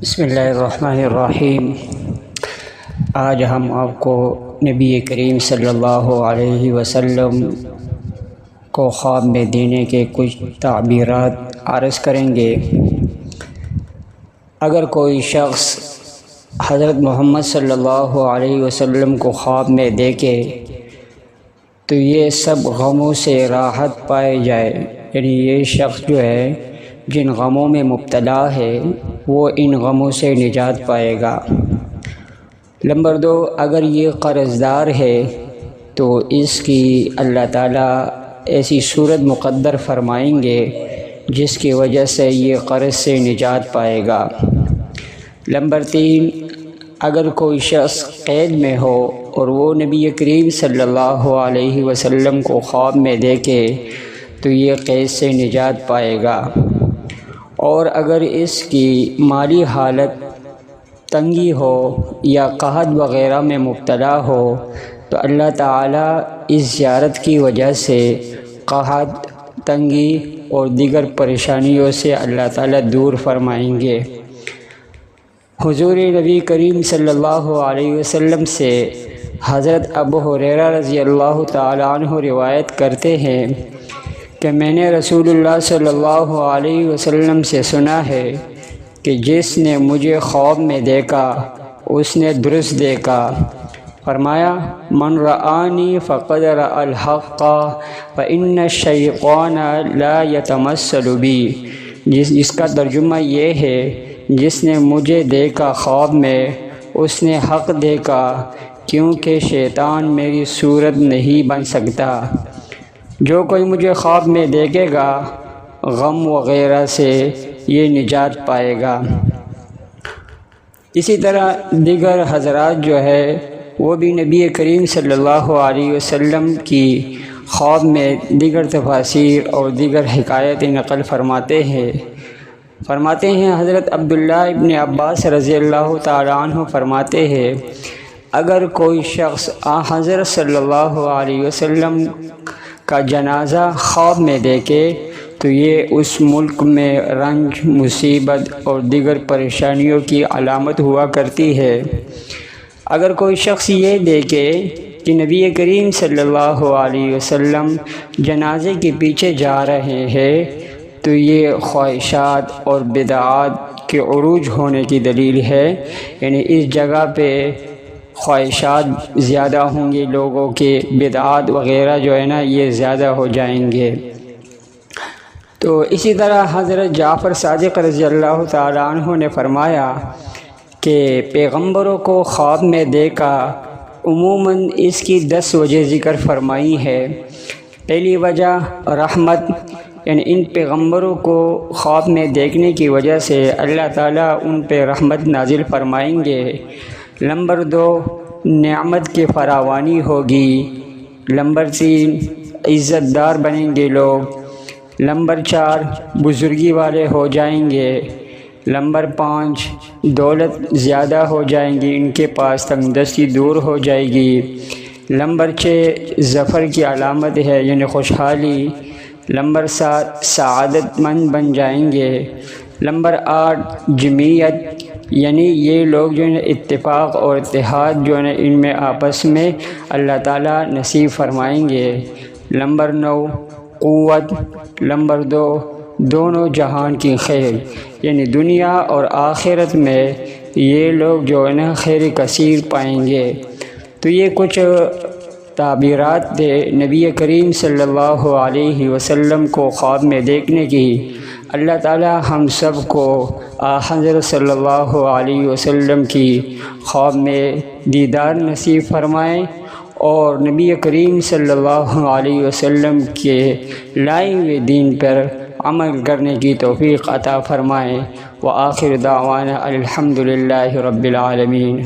بسم اللہ الرحمن الرحیم۔ آج ہم آپ کو نبی کریم صلی اللہ علیہ وسلم کو خواب میں دینے کے کچھ تعبیرات عرض کریں گے۔ اگر کوئی شخص حضرت محمد صلی اللہ علیہ وسلم کو خواب میں دیکھے تو یہ سب غموں سے راحت پائے جائے، یعنی یہ شخص جو ہے جن غموں میں مبتلا ہے وہ ان غموں سے نجات پائے گا۔ نمبر 2، اگر یہ قرض دار ہے تو اس کی اللہ تعالیٰ ایسی صورت مقدر فرمائیں گے جس کی وجہ سے یہ قرض سے نجات پائے گا۔ نمبر 3، اگر کوئی شخص قید میں ہو اور وہ نبی کریم صلی اللہ علیہ وسلم کو خواب میں دیکھے تو یہ قید سے نجات پائے گا۔ اور اگر اس کی مالی حالت تنگی ہو یا قحط وغیرہ میں مبتلا ہو تو اللہ تعالیٰ اس زیارت کی وجہ سے قحط، تنگی اور دیگر پریشانیوں سے اللہ تعالیٰ دور فرمائیں گے۔ حضور نبی کریم صلی اللہ علیہ وسلم سے حضرت ابو ہریرہ رضی اللہ تعالیٰ عنہ روایت کرتے ہیں کہ میں نے رسول اللہ صلی اللہ علیہ وسلم سے سنا ہے کہ جس نے مجھے خواب میں دیکھا اس نے درست دیکھا۔ فرمایا، من رآنی فقد رأى الحق فإن الشیطان لا يتمثل بی، جس کا ترجمہ یہ ہے، جس نے مجھے دیکھا خواب میں اس نے حق دیکھا، کیونکہ شیطان میری صورت نہیں بن سکتا۔ جو کوئی مجھے خواب میں دیکھے گا غم وغیرہ سے یہ نجات پائے گا۔ اسی طرح دیگر حضرات جو ہے وہ بھی نبی کریم صلی اللہ علیہ وسلم کی خواب میں دیگر تفاسیر اور دیگر حکایت نقل فرماتے ہیں۔ حضرت عبداللہ ابن عباس رضی اللہ تعالیٰ عنہ فرماتے ہیں، اگر کوئی شخص حضرت صلی اللہ علیہ وسلم کا جنازہ خواب میں دیکھے تو یہ اس ملک میں رنج، مصیبت اور دیگر پریشانیوں کی علامت ہوا کرتی ہے۔ اگر کوئی شخص یہ دیکھے کہ نبی کریم صلی اللہ علیہ وسلم جنازے کے پیچھے جا رہے ہیں تو یہ خواہشات اور بدعات کے عروج ہونے کی دلیل ہے، یعنی اس جگہ پہ خواہشات زیادہ ہوں گے، لوگوں کے بدعات وغیرہ جو ہے نا یہ زیادہ ہو جائیں گے۔ تو اسی طرح حضرت جعفر صادق رضی اللہ تعالیٰ عنہ نے فرمایا کہ پیغمبروں کو خواب میں دیکھا، عموماً اس کی 10 وجہ ذکر فرمائی ہے۔ پہلی وجہ رحمت، یعنی ان پیغمبروں کو خواب میں دیکھنے کی وجہ سے اللہ تعالیٰ ان پہ رحمت نازل فرمائیں گے۔ نمبر 2، نعمت کی فراوانی ہوگی۔ نمبر 3، عزت دار بنیں گے لوگ۔ نمبر 4، بزرگی والے ہو جائیں گے۔ نمبر 5، دولت زیادہ ہو جائیں گی، ان کے پاس تنگ دستی دور ہو جائے گی۔ نمبر 6، ظفر کی علامت ہے، یعنی خوشحالی۔ نمبر 7، سعادت مند بن جائیں گے۔ نمبر 8، جمعیت، یعنی یہ لوگ جو ہے اتفاق اور اتحاد جو ہے ان میں آپس میں اللہ تعالیٰ نصیب فرمائیں گے۔ نمبر 9، قوت۔ نمبر 2، دونوں جہان کی خیر، یعنی دنیا اور آخرت میں یہ لوگ جو ہے نا خیر کثیر پائیں گے۔ تو یہ کچھ تعبیرات تھے نبی کریم صلی اللہ علیہ وسلم کو خواب میں دیکھنے کی۔ اللہ تعالیٰ ہم سب کو حضرت صلی اللہ علیہ وسلم کی خواب میں دیدار نصیب فرمائیں اور نبی کریم صلی اللہ علیہ وسلم کے لائے ہوئے دین پر عمل کرنے کی توفیق عطا فرمائیں۔ وآخر دعوانا الحمد للہ رب العالمین۔